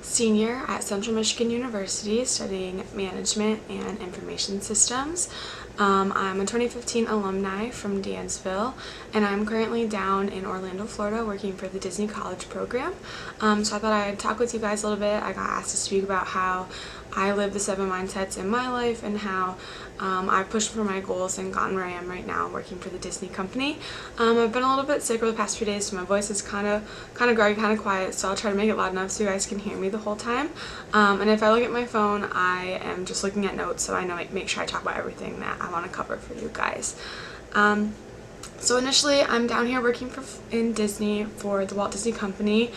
senior at Central Michigan University studying management and information systems. I'm a 2015 alumni from Dansville, and I'm currently down in Orlando, Florida working for the Disney College program. So I thought I'd talk with you guys a little bit. I got asked to speak about how I live the 7 mindsets in my life and how I've pushed for my goals and gotten where I am right now working for the Disney company. I've been a little bit sick over the past few days, so my voice is kind of groggy, kind of quiet, so I'll try to make it loud enough so you guys can hear me the whole time. And if I look at my phone, I am just looking at notes, so I know make sure I talk about everything that I want to cover for you guys. So initially, I'm down here working in Disney for the Walt Disney Company.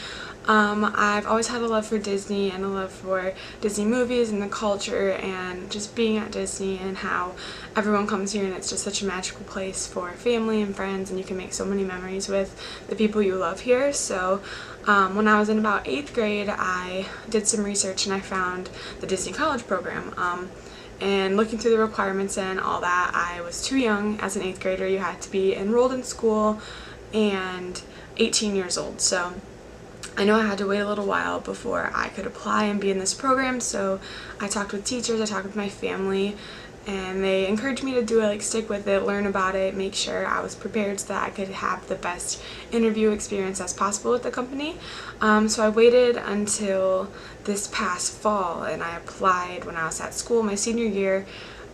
I've always had a love for Disney and a love for Disney movies and the culture and just being at Disney and how everyone comes here and it's just such a magical place for family and friends, and you can make so many memories with the people you love here. So when I was in about 8th grade, I did some research and I found the Disney College program. And looking through the requirements and all that, I was too young. As an 8th grader, you had to be enrolled in school and 18 years old. So I know I had to wait a little while before I could apply and be in this program, so I talked with teachers, I talked with my family, and they encouraged me to do it, like stick with it, learn about it, make sure I was prepared so that I could have the best interview experience as possible with the company. So I waited until this past fall and I applied when I was at school my senior year.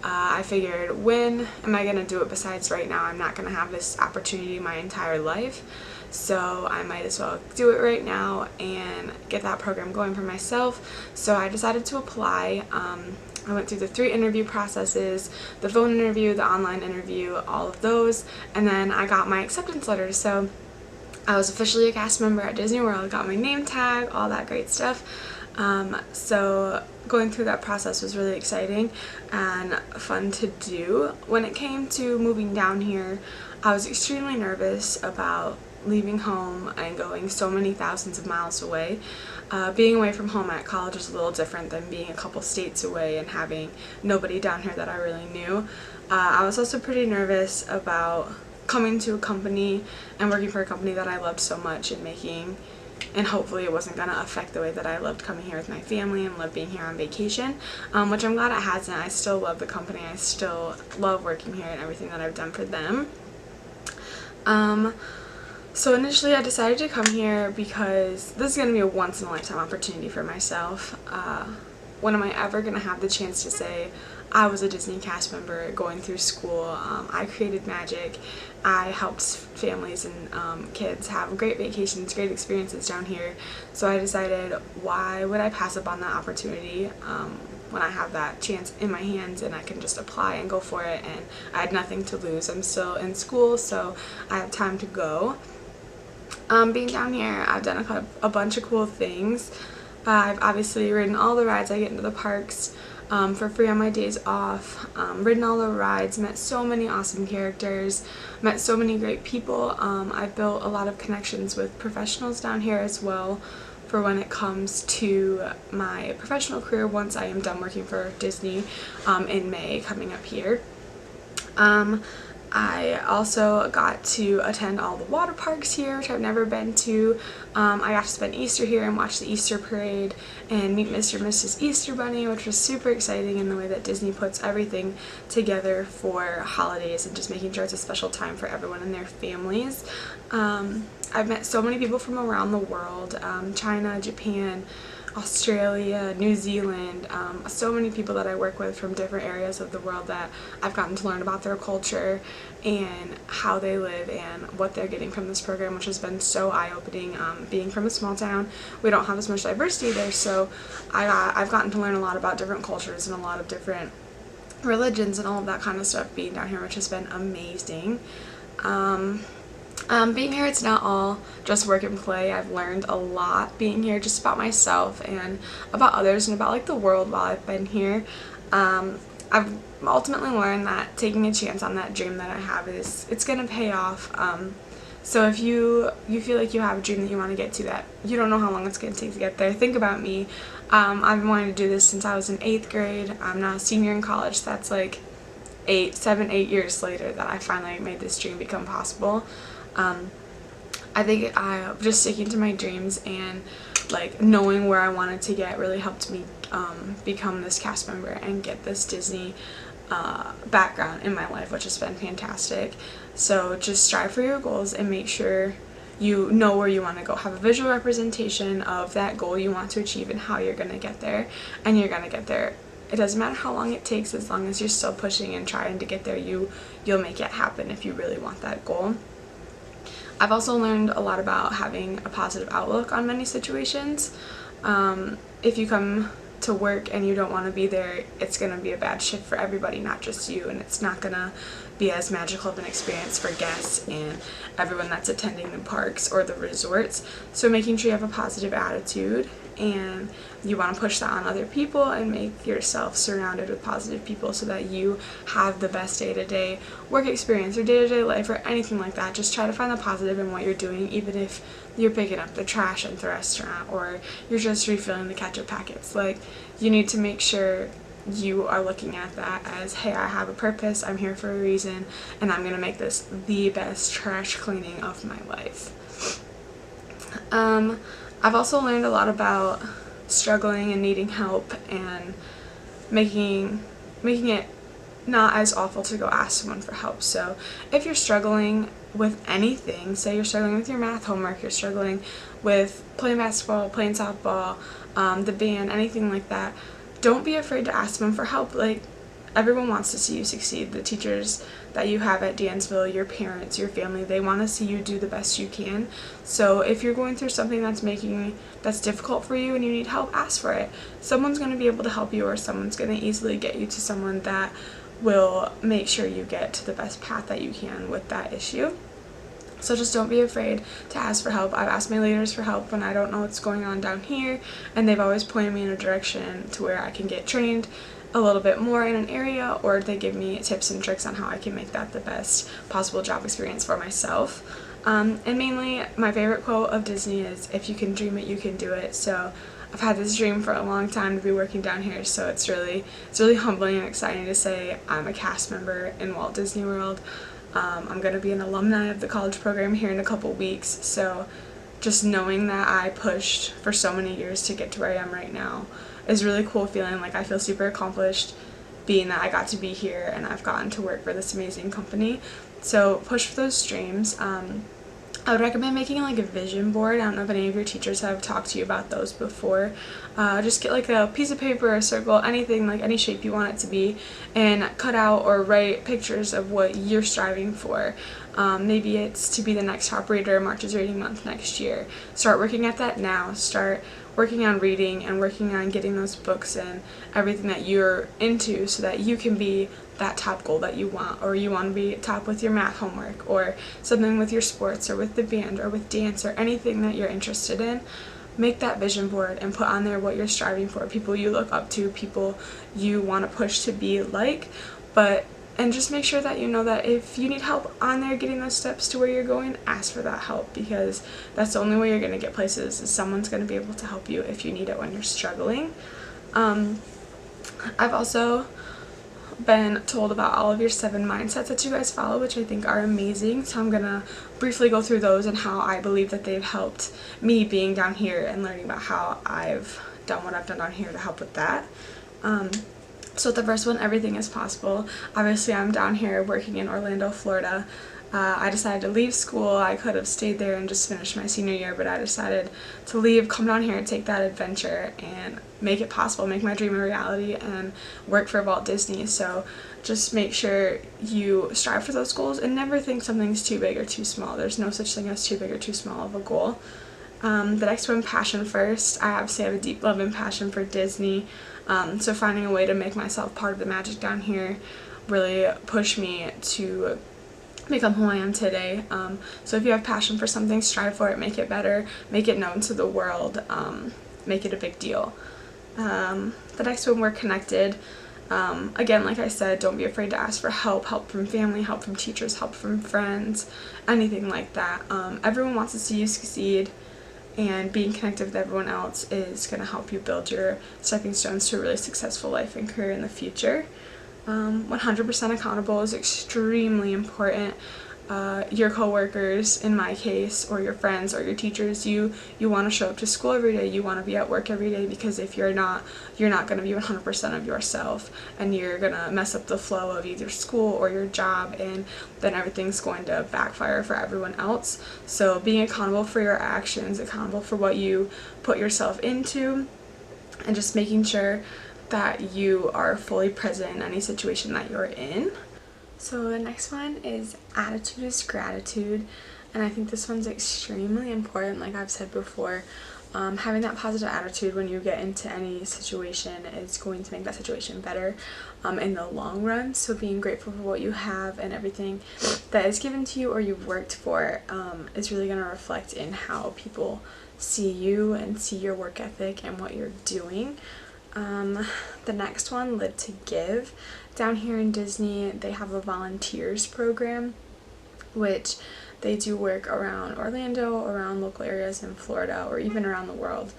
I figured, when am I going to do it besides right now? I'm not going to have this opportunity my entire life, so I might as well do it right now and get that program going for myself. So I decided to apply. I went through the 3 interview processes, the phone interview, the online interview, all of those, and then I got my acceptance letter. So I was officially a cast member at Disney World, I got my name tag, all that great stuff. So going through that process was really exciting and fun to do. When it came to moving down here, I was extremely nervous about leaving home and going so many thousands of miles away. Being away from home at college is a little different than being a couple states away and having nobody down here that I really knew. I was also pretty nervous about coming to a company and working for a company that I loved so much and hopefully it wasn't going to affect the way that I loved coming here with my family and loved being here on vacation, which I'm glad it hasn't. I still love the company, I still love working here and everything that I've done for them. So initially I decided to come here because this is going to be a once-in-a-lifetime opportunity for myself. When am I ever going to have the chance to say I was a Disney cast member going through school? I created magic. I helped families and kids have great vacations, great experiences down here. So I decided, why would I pass up on that opportunity when I have that chance in my hands and I can just apply and go for it, and I had nothing to lose. I'm still in school, so I have time to go. Being down here, I've done a bunch of cool things. I've obviously ridden all the rides. I get into the parks for free on my days off, ridden all the rides, met so many awesome characters, met so many great people. I've built a lot of connections with professionals down here as well for when it comes to my professional career once I am done working for Disney in May coming up here. I also got to attend all the water parks here, which I've never been to. I got to spend Easter here and watch the Easter parade and meet Mr. and Mrs. Easter Bunny, which was super exciting in the way that Disney puts everything together for holidays and just making sure it's a special time for everyone and their families. I've met so many people from around the world, China, Japan, Australia, New Zealand, so many people that I work with from different areas of the world that I've gotten to learn about their culture and how they live and what they're getting from this program, which has been so eye-opening. Being from a small town, we don't have as much diversity there, so I've gotten to learn a lot about different cultures and a lot of different religions and all of that kind of stuff being down here, which has been amazing. Being here, it's not all just work and play. I've learned a lot being here just about myself and about others and about like the world while I've been here. I've ultimately learned that taking a chance on that dream that I have it's gonna pay off. So if you feel like you have a dream that you want to get to that you don't know how long it's going to take to get there, think about me. I've been wanting to do this since I was in 8th grade. I'm now a senior in college. That's like 7, 8 years later that I finally made this dream become possible. I think I'm just sticking to my dreams and like knowing where I wanted to get really helped me become this cast member and get this Disney background in my life, which has been fantastic. So just strive for your goals and make sure you know where you want to go. Have a visual representation of that goal you want to achieve and how you're going to get there, and you're going to get there. It doesn't matter how long it takes, as long as you're still pushing and trying to get there, you'll make it happen if you really want that goal. I've also learned a lot about having a positive outlook on many situations. If you come to work and you don't want to be there, it's going to be a bad shift for everybody, not just you, and it's not going to be as magical of an experience for guests and everyone that's attending the parks or the resorts. So making sure you have a positive attitude and you want to push that on other people and make yourself surrounded with positive people so that you have the best day-to-day work experience or day-to-day life or anything like that. Just try to find the positive in what you're doing, even if you're picking up the trash at the restaurant or you're just refilling the ketchup packets. Like, you need to make sure you are looking at that as, hey, I have a purpose, I'm here for a reason, and I'm going to make this the best trash cleaning of my life. I've also learned a lot about struggling and needing help and making it not as awful to go ask someone for help. So if you're struggling with anything, say you're struggling with your math homework, you're struggling with playing basketball, playing softball, the band, anything like that, don't be afraid to ask them for help. Like, everyone wants to see you succeed. The teachers that you have at Dansville, your parents, your family, they want to see you do the best you can. So if you're going through something that's difficult for you and you need help, ask for it. Someone's going to be able to help you, or someone's going to easily get you to someone that will make sure you get to the best path that you can with that issue. So just don't be afraid to ask for help. I've asked my leaders for help when I don't know what's going on down here, and they've always pointed me in a direction to where I can get trained a little bit more in an area, or they give me tips and tricks on how I can make that the best possible job experience for myself. And mainly, my favorite quote of Disney is, if you can dream it, you can do it. So I've had this dream for a long time to be working down here, so it's really humbling and exciting to say I'm a cast member in Walt Disney World. I'm going to be an alumni of the college program here in a couple weeks, so just knowing that I pushed for so many years to get to where I am right now is really cool feeling. Like, I feel super accomplished being that I got to be here and I've gotten to work for this amazing company. So push for those dreams. I would recommend making like a vision board. I don't know if any of your teachers have talked to you about those before. Just get like a piece of paper, a circle, anything, like any shape you want it to be, and cut out or write pictures of what you're striving for. Maybe it's to be the next top reader March's Reading Month next year. Start working at that now. Start working on reading and working on getting those books and everything that you're into so that you can be that top goal that you want, or you want to be top with your math homework, or something with your sports, or with the band, or with dance, or anything that you're interested in. Make that vision board and put on there what you're striving for, people you look up to, people you want to push to be like, and just make sure that you know that if you need help on there getting those steps to where you're going, ask for that help, because that's the only way you're going to get places, is someone's going to be able to help you if you need it when you're struggling. I've also been told about all of your 7 mindsets that you guys follow, which I think are amazing, so I'm gonna briefly go through those and how I believe that they've helped me being down here and learning about how I've done what I've done down here to help with that. So the first one, everything is possible. Obviously, I'm down here working in Orlando, Florida. I decided to leave school. I could have stayed there and just finished my senior year, but I decided to leave, come down here and take that adventure and make it possible, make my dream a reality, and work for Walt Disney. So just make sure you strive for those goals and never think something's too big or too small. There's no such thing as too big or too small of a goal. The next one, passion first. I obviously have a deep love and passion for Disney, so finding a way to make myself part of the magic down here really pushed me to become who I am today. So if you have passion for something, strive for it, make it better, make it known to the world, make it a big deal. The next one, we're connected. Again, like I said, don't be afraid to ask for help from family, help from teachers, help from friends, anything like that. Everyone wants to see you succeed, and being connected with everyone else is going to help you build your stepping stones to a really successful life and career in the future. 100% accountable is extremely important. your coworkers, in my case, or your friends or your teachers. You want to show up to school every day. You want to be at work every day, because if you're not going to be 100% of yourself, and you're going to mess up the flow of either school or your job, and then everything's going to backfire for everyone else. So being accountable for your actions, accountable for what you put yourself into, and just making sure that you are fully present in any situation that you're in. So the next one is attitude is gratitude, and I think this one's extremely important. Like I've said before, having that positive attitude when you get into any situation is going to make that situation better in the long run. So being grateful for what you have and everything that is given to you or you've worked for is really going to reflect in how people see you and see your work ethic and what you're doing. The next one, live to give. Down here in Disney, they have a volunteers program, which they do work around Orlando, around local areas in Florida, or even around the world.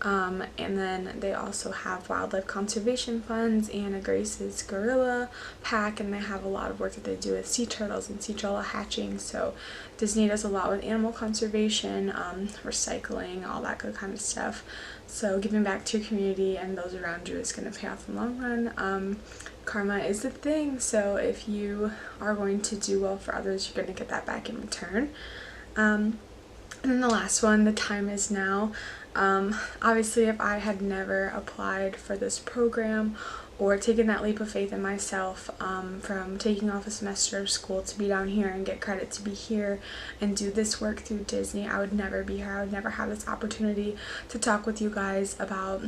And then they also have wildlife conservation funds, Anna Grace's gorilla pack, and they have a lot of work that they do with sea turtles and sea turtle hatching. So Disney does a lot with animal conservation, recycling, all that good kind of stuff. So giving back to your community and those around you is going to pay off in the long run. Karma is the thing, so if you are going to do well for others, you're going to get that back in return. And then the last one, the time is now. Obviously, if I had never applied for this program or taken that leap of faith in myself, from taking off a semester of school to be down here and get credit to be here and do this work through Disney, I would never be here. I would never have this opportunity to talk with you guys about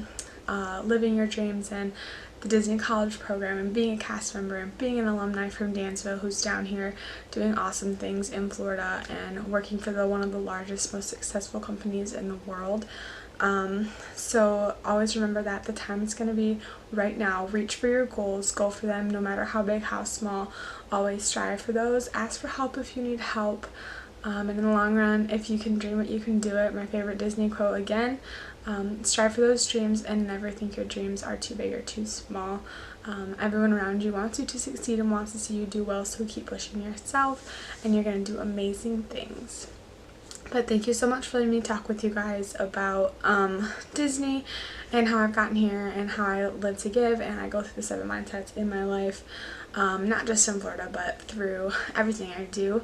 living your dreams and the Disney College program and being a cast member and being an alumni from Dansville who's down here doing awesome things in Florida and working for one of the largest, most successful companies in the world. So always remember that the time is going to be right now. Reach for your goals, go for them, no matter how big, how small. Always strive for those. Ask for help if you need help. And in the long run, if you can dream it, you can do it. My favorite Disney quote again. Strive for those dreams and never think your dreams are too big or too small. Everyone around you wants you to succeed and wants to see you do well, so keep pushing yourself and you're going to do amazing things. But thank you so much for letting me talk with you guys about Disney and how I've gotten here and how I live to give and I go through the 7 mindsets in my life, not just in Florida but through everything I do.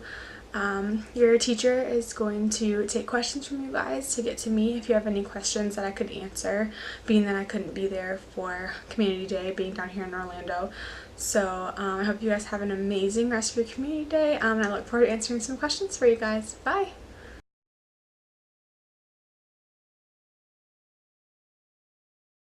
Your teacher is going to take questions from you guys to get to me if you have any questions that I could answer, being that I couldn't be there for Community Day, being down here in Orlando. So I hope you guys have an amazing rest of your Community Day, and I look forward to answering some questions for you guys. Bye!